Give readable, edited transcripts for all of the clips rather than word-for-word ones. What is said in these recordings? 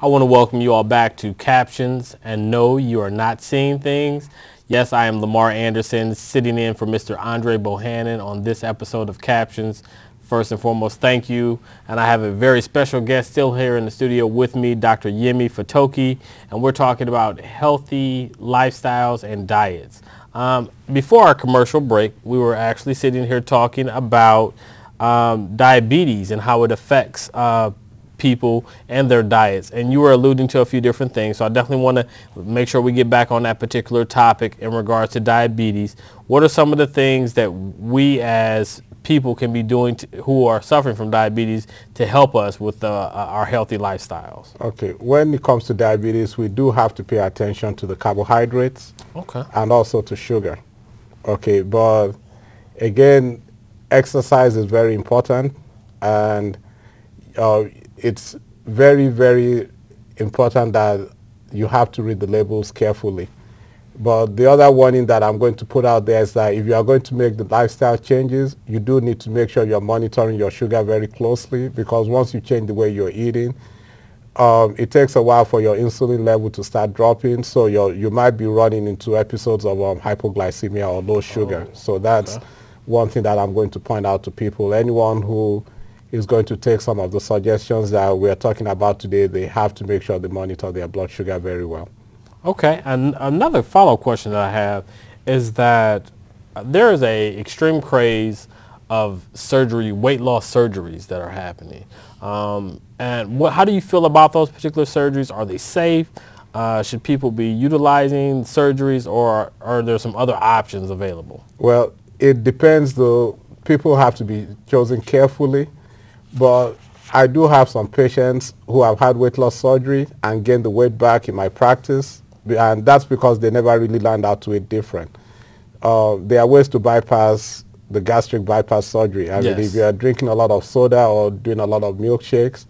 I want to welcome you all back to Captions, and no, you are not seeing things. Yes, I am Lamar Anderson, sitting in for Mr. Andre Bohannon on this episode of Captions. First and foremost, thank you. And I have a very special guest still here in the studio with me, Dr. Adeyemi Fatoki, and we're talking about healthy lifestyles and diets. Before our commercial break, we were actually sitting here talking about diabetes and how it affects people and their diets, and you were alluding to a few different things, so I definitely want to make sure we get back on that particular topic in regards to diabetes. What are some of the things that we as people can be doing who are suffering from diabetes to help us with our healthy lifestyles? Okay, when it comes to diabetes, we do have to pay attention to the carbohydrates, and also to sugar. Okay, but again, exercise is very important, and it's very, very important that you have to read the labels carefully. But the other warning that I'm going to put out there is that if you are going to make the lifestyle changes, you do need to make sure you're monitoring your sugar very closely, because once you change the way you're eating, it takes a while for your insulin level to start dropping, so you might be running into episodes of hypoglycemia or low sugar. So that's one thing that I'm going to point out to people. Anyone who is going to take some of the suggestions that we're talking about today, they have to make sure they monitor their blood sugar very well. Okay, and another follow-up question that I have is that there is a extreme craze of surgery, weight loss surgeries that are happening. And how do you feel about those particular surgeries? Are they safe? Should people be utilizing surgeries, or are there some other options available? Well, it depends, though. People have to be chosen carefully. But I do have some patients who have had weight loss surgery and gained the weight back in my practice, and that's because they never really learned how to eat different. There are ways to bypass the gastric bypass surgery. I mean, if you are drinking a lot of soda or doing a lot of milkshakes,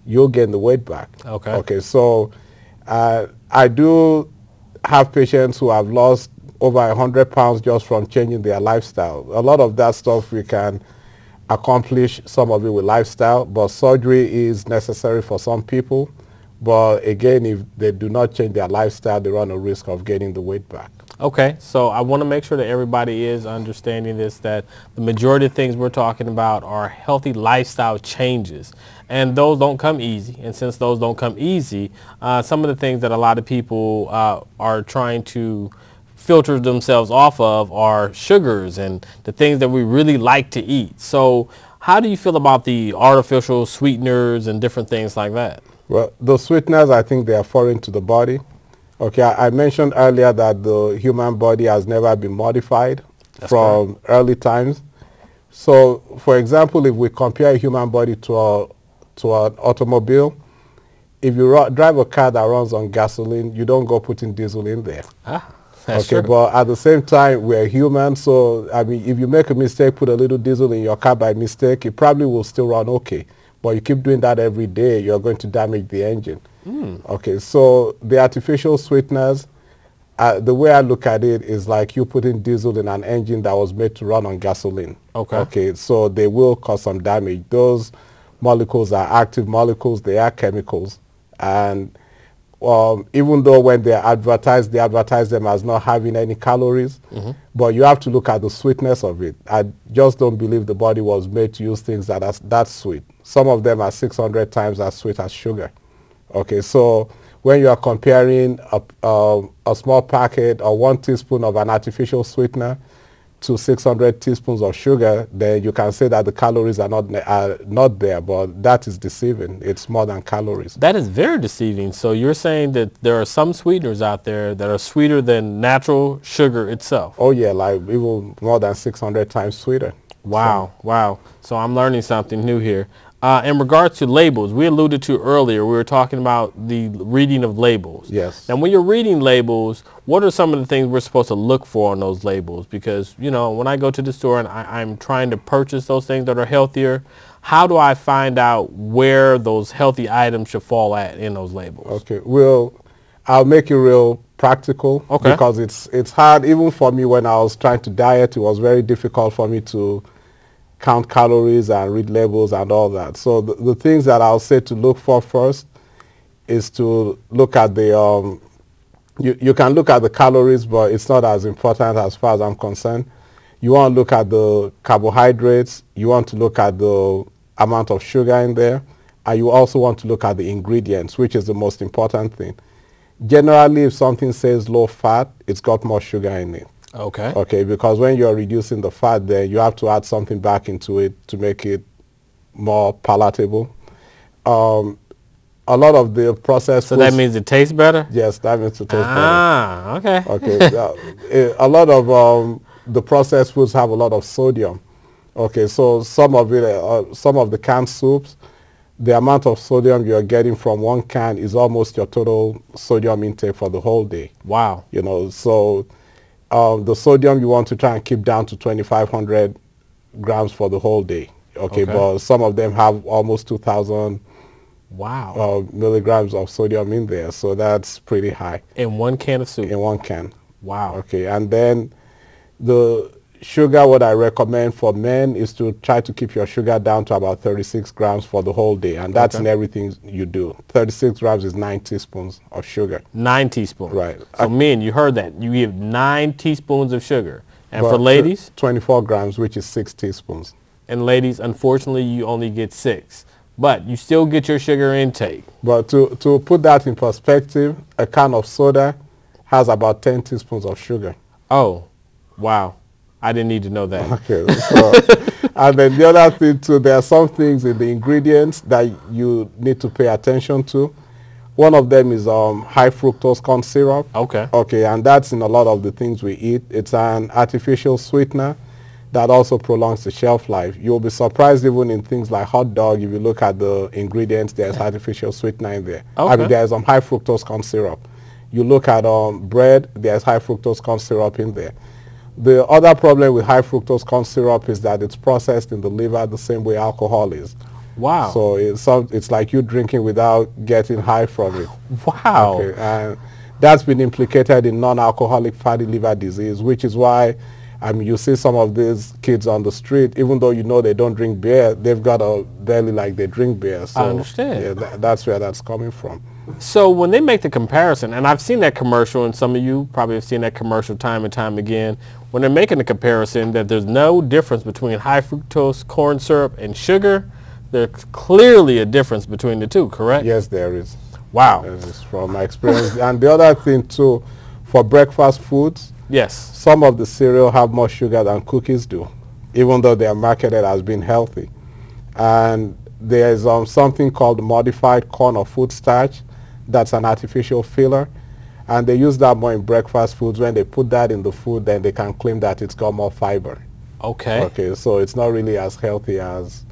you'll gain the weight back. Okay, so I do have patients who have lost over 100 pounds just from changing their lifestyle. A lot of that stuff we can accomplish, some of it with lifestyle, but surgery is necessary for some people. But again, if they do not change their lifestyle, they run a risk of getting the weight back. Okay, so I want to make sure that everybody is understanding this, that the majority of things we're talking about are healthy lifestyle changes, and those don't come easy. And since those don't come easy, some of the things that a lot of people are trying to filter themselves off of are sugars and the things that we really like to eat. So how do you feel about the artificial sweeteners and different things like that? Well, the sweeteners, I think they are foreign to the body. Okay, I mentioned earlier that the human body has never been modified from early times. So, for example, if we compare a human body to an automobile, if you drive a car that runs on gasoline, you don't go putting diesel in there. That's okay, true. But at the same time, we're human, so I mean, if you make a mistake, put a little diesel in your car by mistake, it probably will still run okay. But you keep doing that every day, you're going to damage the engine. Okay, so the artificial sweeteners, the way I look at it is like you putting diesel in an engine that was made to run on gasoline. Okay, so they will cause some damage. Those molecules are active molecules, they are chemicals, and even though when they advertise them as not having any calories, but you have to look at the sweetness of it. I just don't believe the body was made to use things that are that sweet. Some of them are 600 times as sweet as sugar. Okay, so when you are comparing a small packet or 1 teaspoon of an artificial sweetener to 600 teaspoons of sugar, then you can say that the calories are not there, but that is deceiving. It's more than calories. That is very deceiving. So you're saying that there are some sweeteners out there that are sweeter than natural sugar itself? Oh yeah, like even more than 600 times sweeter. Wow, wow. So I'm learning something new here. In regards to labels, we alluded to earlier, we were talking about the reading of labels. Yes. And when you're reading labels, what are some of the things we're supposed to look for on those labels? Because, you know, when I go to the store and I'm trying to purchase those things that are healthier, how do I find out where those healthy items should fall at in those labels? Okay, well, I'll make it real practical. Because it's hard. Even for me, when I was trying to diet, it was very difficult for me to count calories and read labels and all that. So the things that I'll say to look for first is to look at the, you can look at the calories, but it's not as important as far as I'm concerned. You want to look at the carbohydrates, you want to look at the amount of sugar in there, and you also want to look at the ingredients, which is the most important thing. Generally, if something says low fat, it's got more sugar in it. Okay. Okay, because when you're reducing the fat there, you have to add something back into it to make it more palatable. A lot of the processed So foods, that means it tastes better? yes, that means it tastes better. Ah, okay. Okay, a lot of the processed foods have a lot of sodium. Okay, so some of it, some of the canned soups, the amount of sodium you're getting from one can is almost your total sodium intake for the whole day. Wow. You know, so the sodium you want to try and keep down to 2,500 grams for the whole day. Okay, but some of them have almost 2,000 wow. milligrams of sodium in there, so that's pretty high. In one can of soup? In one can. Wow. Okay, and then the sugar, what I recommend for men is to try to keep your sugar down to about 36 grams for the whole day, and that's in everything you do. 36 grams is 9 teaspoons of sugar. 9 teaspoons. Right. So men, you heard that. You give 9 teaspoons of sugar. And But for ladies? 24 grams, which is 6 teaspoons. And ladies, unfortunately, you only get 6. But you still get your sugar intake. But to put that in perspective, a can of soda has about 10 teaspoons of sugar. Oh, wow. I didn't need to know that. Okay. So, and then the other thing too, there are some things in the ingredients that you need to pay attention to. One of them is high fructose corn syrup. Okay. Okay, and that's in a lot of the things we eat. It's an artificial sweetener that also prolongs the shelf life. You'll be surprised even in things like hot dog, if you look at the ingredients, there's artificial sweetener in there. Okay. I mean, there's high fructose corn syrup. You look at bread, there's high fructose corn syrup in there. The other problem with high fructose corn syrup is that it's processed in the liver the same way alcohol is. Wow. So it's like you drinking without getting high from it. Wow. Okay, and that's been implicated in non-alcoholic fatty liver disease, which is why you see some of these kids on the street, even though you know they don't drink beer, they've got a belly like they drink beer. So, I understand. Yeah, that's where that's coming from. So when they make the comparison, and I've seen that commercial, and some of you probably have seen that commercial time and time again, when they're making the comparison that there's no difference between high fructose corn syrup and sugar, there's clearly a difference between the two, correct? Yes, there is. Wow. This is from my experience. And the other thing too, for breakfast foods, yes, some of the cereal have more sugar than cookies do, even though they are marketed as being healthy. And there is something called modified corn or food starch. That's an artificial filler. And they use that more in breakfast foods. When they put that in the food, then they can claim that it's got more fiber. Okay. Okay, so it's not really as healthy as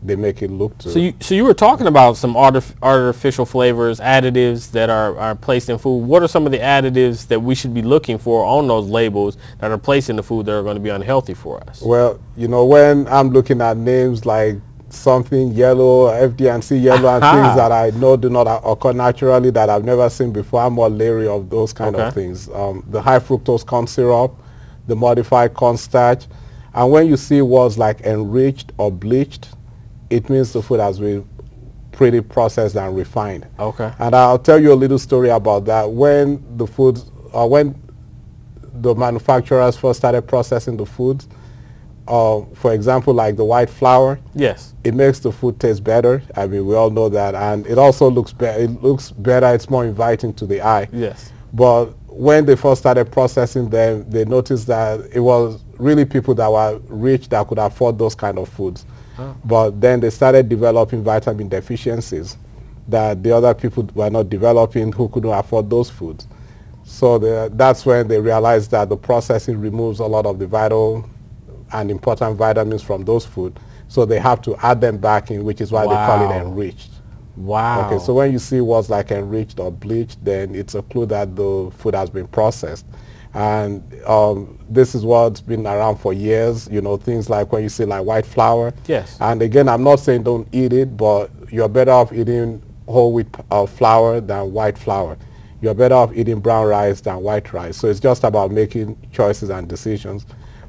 they make it look to. So you were talking about some artificial flavors, additives that are placed in food. What are some of the additives that we should be looking for on those labels that are placed in the food that are going to be unhealthy for us? Well, you know, when I'm looking at names like something yellow, FD&C yellow, and things that I know do not occur naturally that I've never seen before, I'm more leery of those kind of things. The high fructose corn syrup, the modified corn starch, and when you see words like enriched or bleached, it means the food has been pretty processed and refined. Okay. And I'll tell you a little story about that. When the foods, when the manufacturers first started processing the foods, for example, like the white flour, yes, it makes the food taste better. I mean, we all know that, and it also looks better. It looks better. It's more inviting to the eye. yes. But when they first started processing them, they noticed that it was really people that were rich that could afford those kind of foods. But then they started developing vitamin deficiencies that the other people were not developing who couldn't afford those foods. So that's when they realized that the processing removes a lot of the vital and important vitamins from those foods. So they have to add them back in, which is why they call it enriched. Wow. Okay, so when you see words like enriched or bleached, then it's a clue that the food has been processed. And this is what's been around for years, you know, things like when you see like white flour. Yes. And again, I'm not saying don't eat it, but you're better off eating whole wheat flour than white flour. You're better off eating brown rice than white rice. So it's just about making choices and decisions.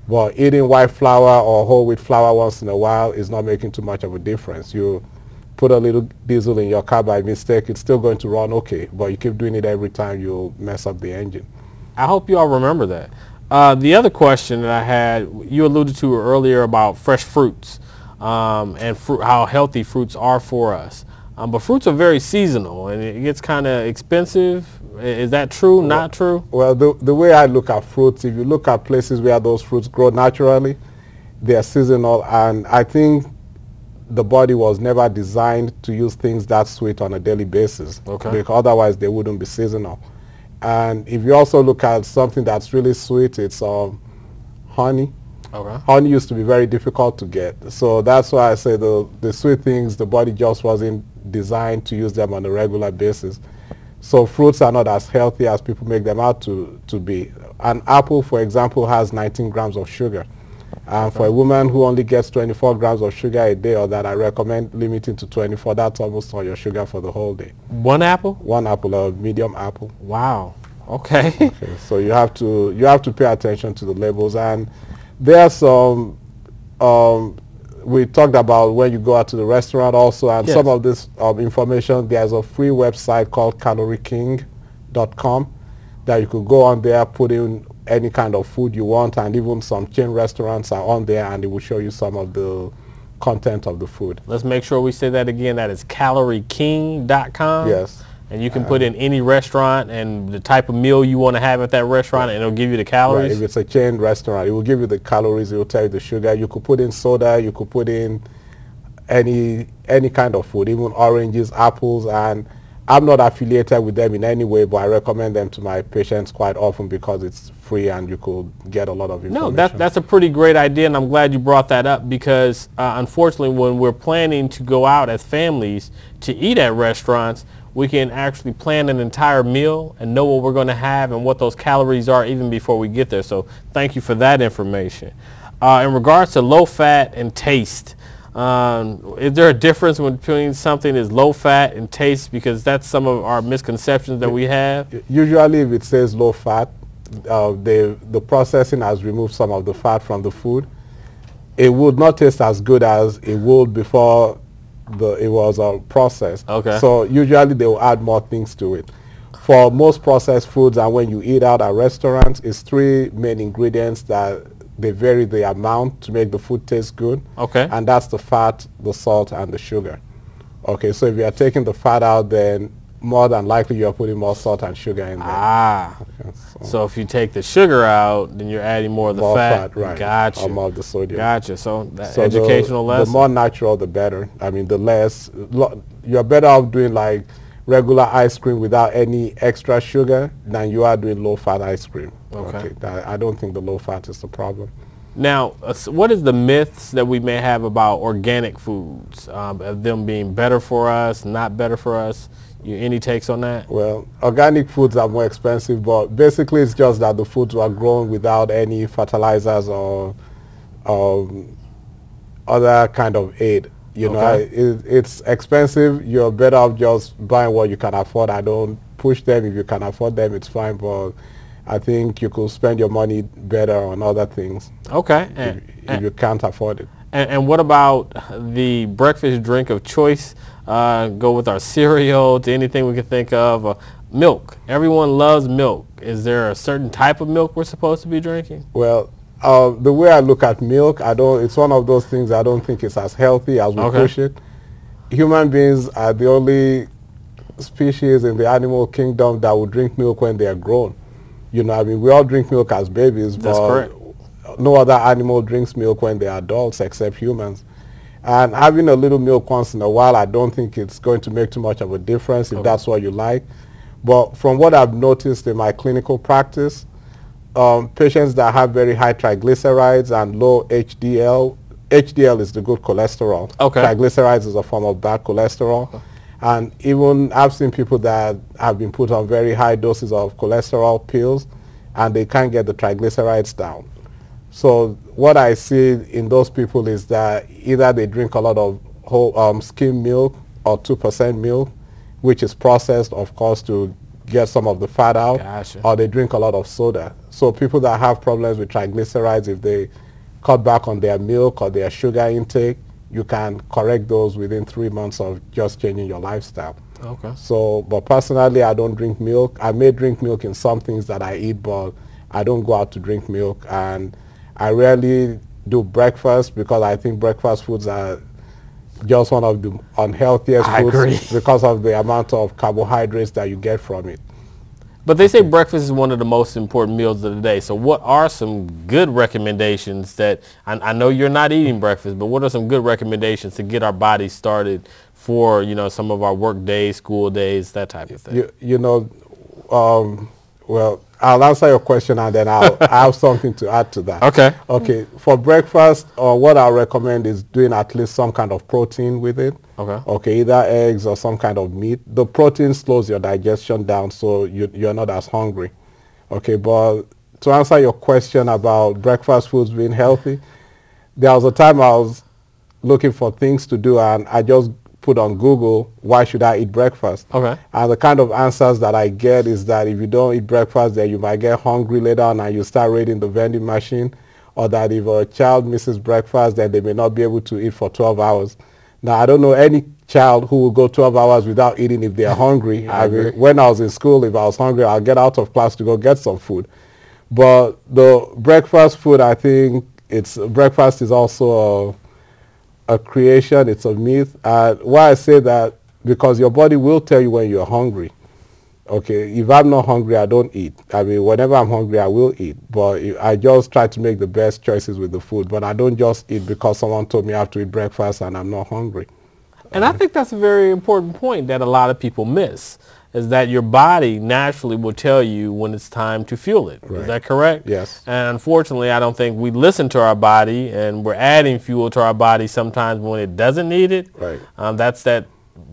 But eating white flour or whole wheat flour once in a while is not making too much of a difference. put a little diesel in your car by mistake, it's still going to run okay. But you keep doing it every time, you'll mess up the engine. I hope you all remember that. The other question that I had, you alluded to earlier about fresh fruits and how healthy fruits are for us. But fruits are very seasonal, and it gets kind of expensive. Is that true, not true? Well, the way I look at fruits, if you look at places where those fruits grow naturally, they are seasonal, and I think the body was never designed to use things that sweet on a daily basis. Okay. Because otherwise they wouldn't be seasonal. And if you also look at something that's really sweet, it's honey. Okay. Honey used to be very difficult to get. So that's why I say the sweet things, the body just wasn't designed to use them on a regular basis. So fruits are not as healthy as people make them out to be. An apple, for example, has 19 grams of sugar. For a woman who only gets 24 grams of sugar a day, or that, I recommend limiting to 24. That's almost all your sugar for the whole day. One apple? One apple, a medium apple. Wow. Okay. Okay. So you have to pay attention to the labels. And there are some, we talked about when you go out to the restaurant also, and Yes. some of this information, there's a free website called calorieking.com that you could go on there, put in any kind of food you want, and even some chain restaurants are on there, and it will show you some of the content of the food. Let's make sure we say that again. That is calorieking.com. Yes. And you can put in any restaurant and the type of meal you want to have at that restaurant, and it'll give you the calories. Right. If it's a chain restaurant, it will give you the calories, it will tell you the sugar. You could put in soda, you could put in any kind of food, even oranges, apples, and I'm not affiliated with them in any way, but I recommend them to my patients quite often because it's free and you could get a lot of information. No, that's a pretty great idea, and I'm glad you brought that up because unfortunately when we're planning to go out as families to eat at restaurants, we can actually plan an entire meal and know what we're going to have and what those calories are even before we get there. So thank you for that information. In regards to low fat and taste, is there a difference between something that's low fat and taste? Because that's some of our misconceptions that we have. Usually if it says low fat, the processing has removed some of the fat from the food. It would not taste as good as it would before it was processed. Okay. So usually they will add more things to it. For most processed foods, and when you eat out at restaurants, it's three main ingredients that they vary the amount to make the food taste good. Okay. And that's the fat, the salt, and the sugar. Okay, so if you are taking the fat out, then more than likely you are putting more salt and sugar in there. Ah. Okay, So if you take the sugar out, then you're adding more of the more fat. right. Gotcha. Or more of the sodium. Gotcha. So that So educational lesson. the more natural, the better. I mean, the less, you're better off doing like regular ice cream without any extra sugar than you are doing low-fat ice cream. Okay. I don't think the low fat is the problem. Now, what is the myths that we may have about organic foods, of them being better for us, not better for us? Any takes on that? Well, organic foods are more expensive, but basically it's just that the foods were grown without any fertilizers or other kind of aid. You know, it's expensive. You're better off just buying what you can afford. I don't push them. If you can afford them, it's fine, but I think you could spend your money better on other things. Okay. If you can't afford it. And what about the breakfast drink of choice? Go with our cereal, to anything we can think of. Milk. Everyone loves milk. Is there a certain type of milk we're supposed to be drinking? Well, the way I look at milk, it's one of those things I don't think it's as healthy as we push it. Human beings are the only species in the animal kingdom that will drink milk when they are grown. You know, I mean, we all drink milk as babies, That's but correct. No other animal drinks milk when they are adults except humans. And having a little milk once in a while, I don't think it's going to make too much of a difference if that's what you like. But from what I've noticed in my clinical practice, patients that have very high triglycerides and low HDL, HDL is the good cholesterol. Okay. Triglycerides is a form of bad cholesterol. And even I've seen people that have been put on very high doses of cholesterol pills and they can't get the triglycerides down. So what I see in those people is that either they drink a lot of whole skim milk or 2% milk, which is processed, of course, to get some of the fat out, Gotcha. or they drink a lot of soda. So people that have problems with triglycerides, if they cut back on their milk or their sugar intake, you can correct those within 3 months of just changing your lifestyle. Okay. So, but personally, I don't drink milk. I may drink milk in some things that I eat, but I don't go out to drink milk. And I rarely do breakfast because I think breakfast foods are just one of the unhealthiest I foods agree. because of the amount of carbohydrates that you get from it. But they say breakfast is one of the most important meals of the day. So what are some good recommendations that, I know you're not eating breakfast, but what are some good recommendations to get our bodies started for, you know, some of our work days, school days, that type of thing? You know, well, I'll answer your question and then I have something to add to that. Okay. Okay. For breakfast, what I recommend is doing at least some kind of protein with it. Okay. Okay, either eggs or some kind of meat. The protein slows your digestion down, so you're not as hungry. Okay, but to answer your question about breakfast foods being healthy, there was a time I was looking for things to do and I just put on Google, why should I eat breakfast? Okay. And the kind of answers that I get is that if you don't eat breakfast, then you might get hungry later on and you start raiding the vending machine, or that if a child misses breakfast, then they may not be able to eat for 12 hours. Now, I don't know any child who will go 12 hours without eating if they are hungry. I mean, when I was in school, if I was hungry, I'll get out of class to go get some food. But the breakfast food, I think breakfast is also a creation, it's a myth. Why I say that, because your body will tell you when you're hungry. Okay, if I'm not hungry, I don't eat. I mean, whenever I'm hungry, I will eat. But I just try to make the best choices with the food. But I don't just eat because someone told me I have to eat breakfast and I'm not hungry. And I think that's a very important point that a lot of people miss, is that your body naturally will tell you when it's time to fuel it. Right. Is that correct? Yes. And unfortunately, I don't think we listen to our body, and we're adding fuel to our body sometimes when it doesn't need it. Right. That's that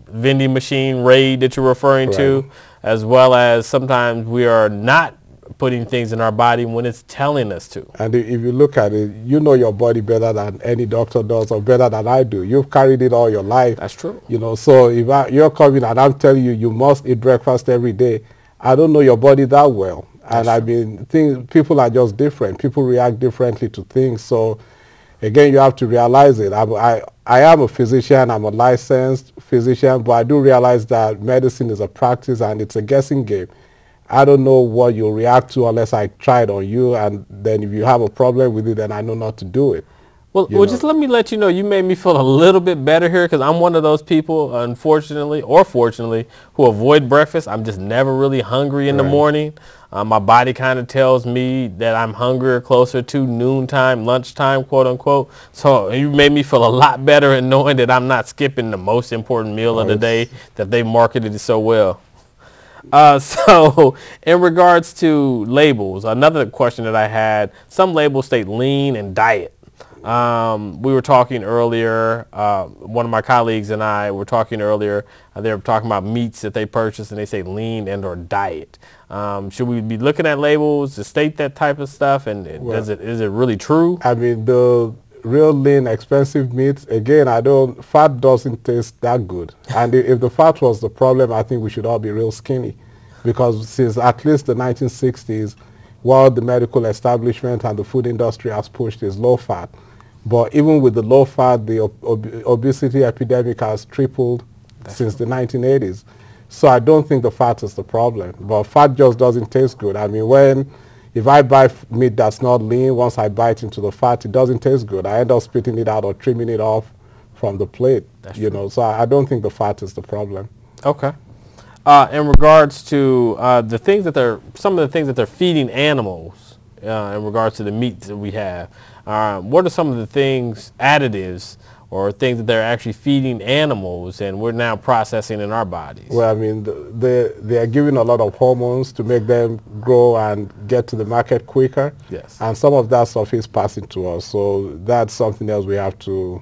vending machine raid that you're referring to, as well as sometimes we are not putting things in our body when it's telling us to. And if you look at it, you know your body better than any doctor does, or better than I do. You've carried it all your life. That's true. You know, so if you're coming and I'm telling you you must eat breakfast every day, I don't know your body that well. And I mean, people are just different. People react differently to things. So again, you have to realize it. I am a physician. I'm a licensed physician, but I do realize that medicine is a practice and it's a guessing game. I don't know what you'll react to unless I try it on you, and then if you have a problem with it, then I know not to do it. Well, just let me let you know, you made me feel a little bit better here, because I'm one of those people, unfortunately or fortunately, who avoid breakfast. I'm just never really hungry in the morning. My body kind of tells me that I'm hungrier closer to noontime, lunchtime, quote unquote. So you made me feel a lot better in knowing that I'm not skipping the most important meal of the day that they marketed it so well. So in regards to labels, another question that I had, some labels state lean and diet. We were talking earlier, one of my colleagues and I were talking earlier, they were talking about meats that they purchase and they say lean and or diet. Should we be looking at labels to state that type of stuff, and is it really true? I mean, the real lean, expensive meat, again, fat doesn't taste that good. And if the fat was the problem, I think we should all be real skinny. Because since at least the 1960s, what the medical establishment and the food industry has pushed is low fat. But even with the low fat, the obesity epidemic has tripled since the 1980s. So I don't think the fat is the problem. But fat just doesn't taste good. I mean, if I buy meat that's not lean, once I bite into the fat, it doesn't taste good. I end up spitting it out or trimming it off from the plate. You know, so I don't think the fat is the problem. Okay. In regards to some of the things that they're feeding animals, in regards to the meats that we have, what are some of the things, additives, or things that they're actually feeding animals and we're now processing in our bodies? Well, I mean, they are giving a lot of hormones to make them grow and get to the market quicker. Yes. And some of that stuff is passing to us. So that's something else we have to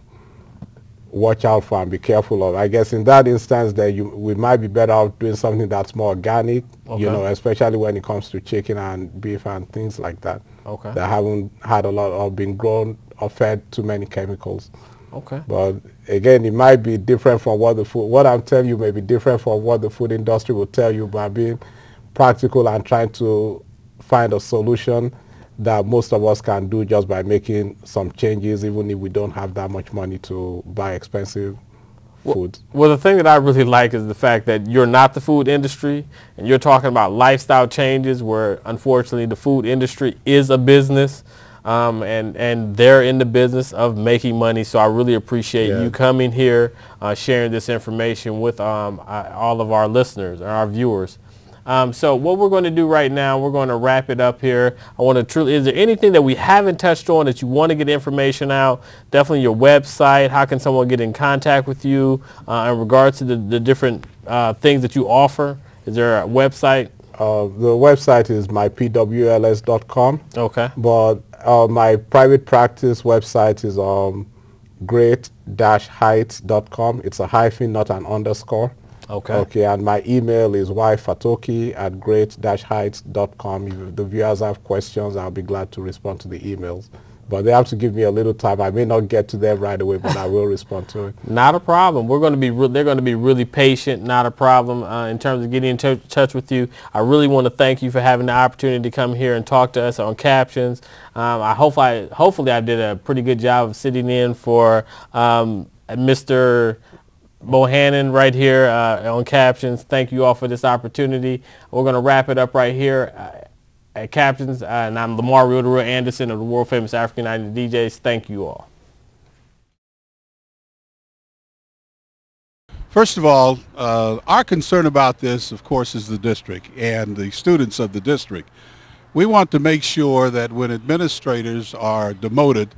watch out for and be careful of. I guess in that instance, we might be better off doing something that's more organic, you know, especially when it comes to chicken and beef and things like that. Okay. That haven't had a lot of been grown or fed too many chemicals. Okay. But again, it might be different from what I'm telling you may be different from what the food industry will tell you, by being practical and trying to find a solution that most of us can do just by making some changes, even if we don't have that much money to buy expensive food. Well, the thing that I really like is the fact that you're not the food industry, and you're talking about lifestyle changes where, unfortunately, the food industry is a business, and they're in the business of making money. So I really appreciate you coming here, sharing this information with all of our listeners and our viewers. So what we're going to do right now, we're going to wrap it up here. I want to truly, is there anything that we haven't touched on that you want to get information out? Definitely your website. How can someone get in contact with you in regards to the different things that you offer? Is there a website? The website is mypwls.com. Okay. But my private practice website is great-heights.com. It's a hyphen, not an underscore. Okay. Okay, and my email is yfatoki@great-heights.com. If the viewers have questions, I'll be glad to respond to the emails. But they have to give me a little time. I may not get to them right away, but I will respond to it. Not a problem. We're going to be they're going to be really patient. Not a problem in terms of getting in touch with you. I really want to thank you for having the opportunity to come here and talk to us on Captions. Hopefully I did a pretty good job of sitting in for Mr. Bohannon right here on Captions. Thank you all for this opportunity. We're going to wrap it up right here at Captions, and I'm Lamar Anderson of the world famous African United DJs. Thank you all. First of all, our concern about this, of course, is the district and the students of the district. We want to make sure that when administrators are demoted,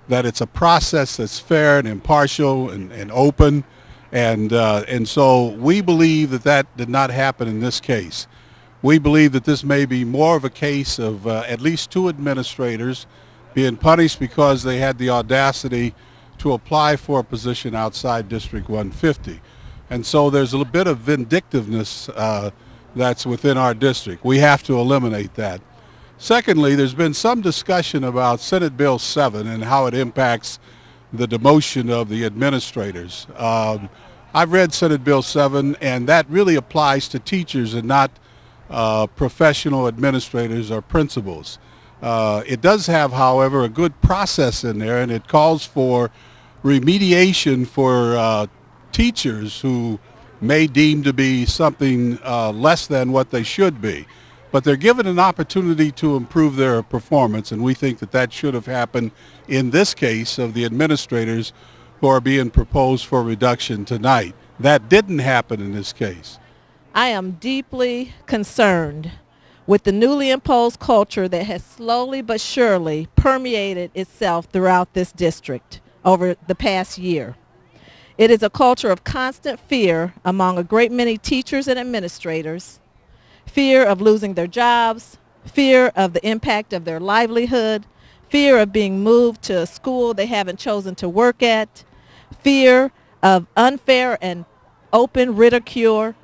that it's a process that's fair and impartial and open. And so we believe that that did not happen in this case. We believe that this may be more of a case of at least 2 administrators being punished because they had the audacity to apply for a position outside District 150. And so there's a bit of vindictiveness that's within our district. We have to eliminate that. Secondly, there's been some discussion about Senate Bill 7 and how it impacts the demotion of the administrators. I've read Senate Bill 7, and that really applies to teachers and not professional administrators or principals. It does have, however, a good process in there, and it calls for remediation for teachers who may deem to be something less than what they should be. But they're given an opportunity to improve their performance, and we think that that should have happened in this case of the administrators who are being proposed for reduction tonight. That didn't happen in this case. I am deeply concerned with the newly imposed culture that has slowly but surely permeated itself throughout this district over the past year. It is a culture of constant fear among a great many teachers and administrators, fear of losing their jobs, fear of the impact of their livelihood, fear of being moved to a school they haven't chosen to work at, fear of unfair and open ridicule,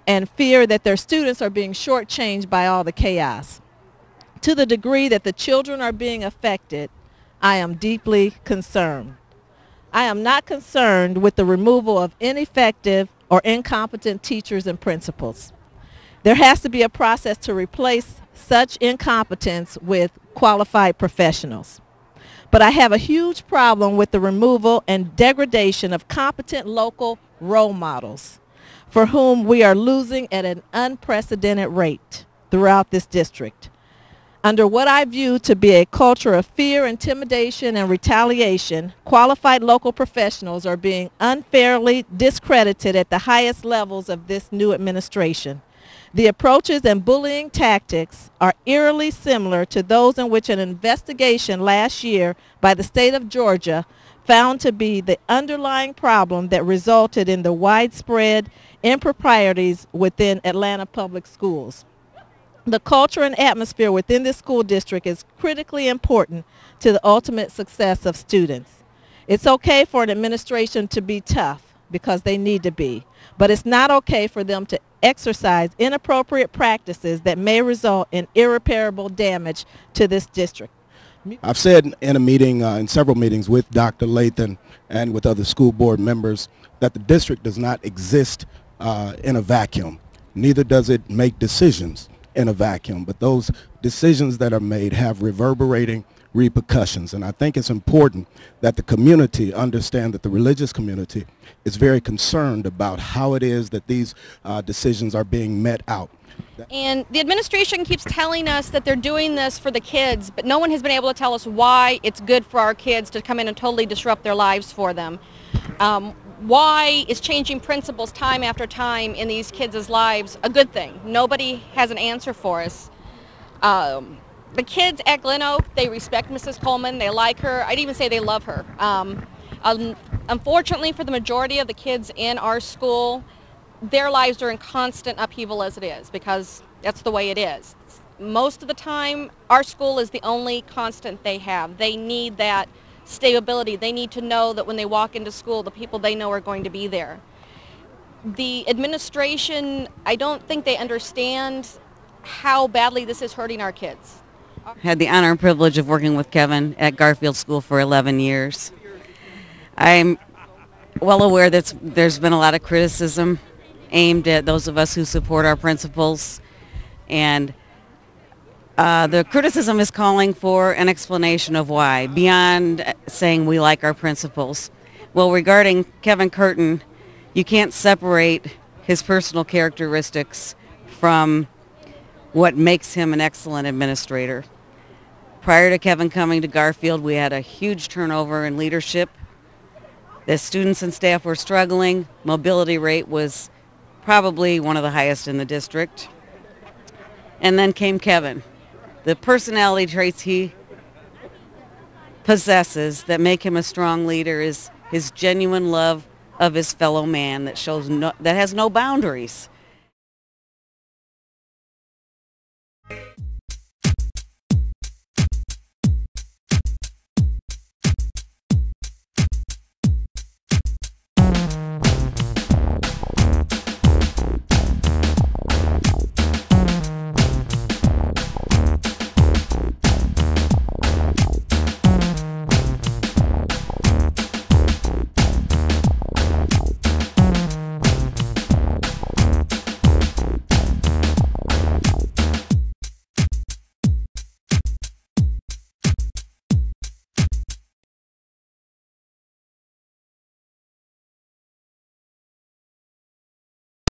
and fear that their students are being shortchanged by all the chaos. To the degree that the children are being affected, I am deeply concerned. I am not concerned with the removal of ineffective or incompetent teachers and principals. There has to be a process to replace such incompetence with qualified professionals. But I have a huge problem with the removal and degradation of competent local role models, for whom we are losing at an unprecedented rate throughout this district. Under what I view to be a culture of fear, intimidation, and retaliation, qualified local professionals are being unfairly discredited at the highest levels of this new administration. The approaches and bullying tactics are eerily similar to those in which an investigation last year by the state of Georgia found to be the underlying problem that resulted in the widespread improprieties within Atlanta public schools. The culture and atmosphere within this school district is critically important to the ultimate success of students. It's okay for an administration to be tough because they need to be, but it's not okay for them to exercise inappropriate practices that may result in irreparable damage to this district. I've said in a meeting, in several meetings with Dr. Lathan and with other school board members, that the district does not exist in a vacuum. Neither does it make decisions. in a vacuum, but those decisions that are made have reverberating repercussions. And I think it's important that the community understand that the religious community is very concerned about how it is that these decisions are being met out. And the administration keeps telling us that they're doing this for the kids, but no one has been able to tell us why it's good for our kids to come in and totally disrupt their lives for them. Why is changing principles time after time in these kids' lives a good thing? Nobody has an answer for us. The kids at Glen Oak, they respect Mrs. Coleman, they like her, I'd even say they love her. Unfortunately for the majority of the kids in our school, their lives are in constant upheaval as it is, because that's the way it is. Most of the time, our school is the only constant they have. They need that stability. They need to know that when they walk into school, the people they know are going to be there. The administration, I don't think they understand how badly this is hurting our kids. Had the honor and privilege of working with Kevin at Garfield School for 11 years. I'm well aware that there's been a lot of criticism aimed at those of us who support our principals, and the criticism is calling for an explanation of why, beyond saying we like our principals. Well, regarding Kevin Curtin, you can't separate his personal characteristics from what makes him an excellent administrator. Prior to Kevin coming to Garfield, we had a huge turnover in leadership. The students and staff were struggling. Mobility rate was probably one of the highest in the district. And then came Kevin. The personality traits he possesses that make him a strong leader is his genuine love of his fellow man that has no boundaries.